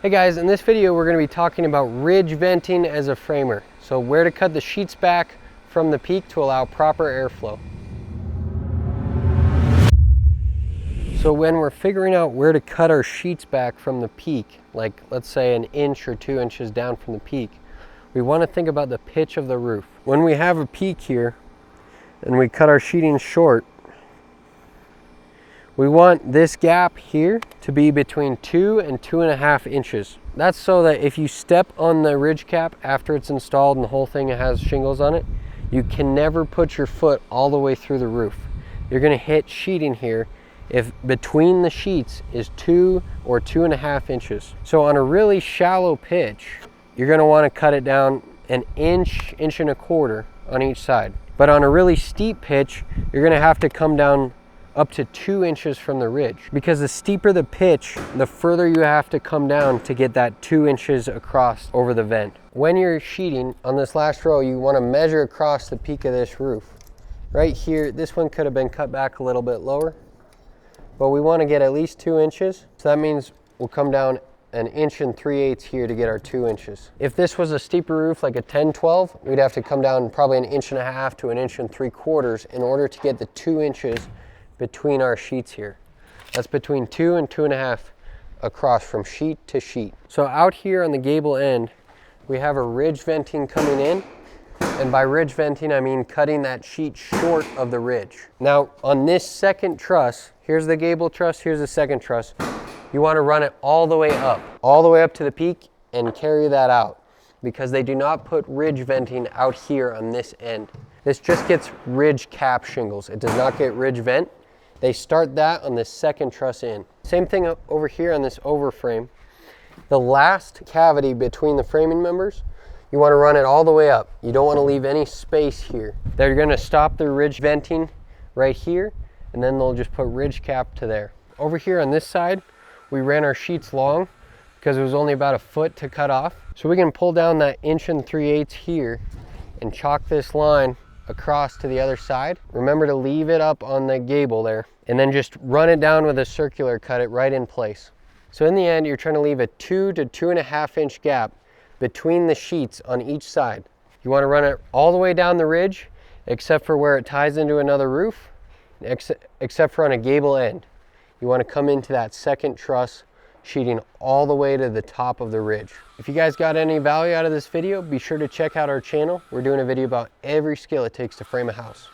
Hey guys, in this video we're going to be talking about ridge venting as a framer. So where to cut the sheets back from the peak to allow proper airflow. So when we're figuring out where to cut our sheets back from the peak, like let's say an inch or 2 inches down from the peak, we want to think about the pitch of the roof. When we have a peak here and we cut our sheeting short, we want this gap here to be between 2 and 2.5 inches. That's so that if you step on the ridge cap after it's installed and the whole thing has shingles on it, you can never put your foot all the way through the roof. You're gonna hit sheeting here if between the sheets is 2 or 2.5 inches. So on a really shallow pitch, you're gonna wanna cut it down an inch, inch and a quarter on each side. But on a really steep pitch, you're gonna have to come down up to 2 inches from the ridge, because the steeper the pitch, the further you have to come down to get that 2 inches across over the vent. When you're sheeting on this last row, you want to measure across the peak of this roof. Right here, this one could have been cut back a little bit lower, but we want to get at least 2 inches. So that means we'll come down an inch and 3/8 here to get our 2 inches. If this was a steeper roof like a 10-12, we'd have to come down probably an inch and a half to an inch and 3/4 in order to get the 2 inches between our sheets here. That's between 2 and 2.5 across from sheet to sheet. So out here on the gable end, we have a ridge venting coming in. And by ridge venting, I mean cutting that sheet short of the ridge. Now on this second truss, here's the gable truss, here's the second truss. You want to run it all the way up to the peak and carry that out, because they do not put ridge venting out here on this end. This just gets ridge cap shingles. It does not get ridge vent. They start that on the second truss in. Same thing over here on this overframe. The last cavity between the framing members, you want to run it all the way up. You don't want to leave any space here. They're going to stop the ridge venting right here, and then they'll just put ridge cap to there. Over here on this side, we ran our sheets long because it was only about a foot to cut off. So we can pull down that inch and 3/8 here and chalk this line across to the other side. Remember to leave it up on the gable there, and then just run it down with a circular, cut it right in place. So in the end, you're trying to leave a 2 to 2.5 inch gap between the sheets on each side. You want to run it all the way down the ridge, except for where it ties into another roof, except for on a gable end. You want to come into that second truss, sheeting all the way to the top of the ridge. If you guys got any value out of this video, be sure to check out our channel. We're doing a video about every skill it takes to frame a house.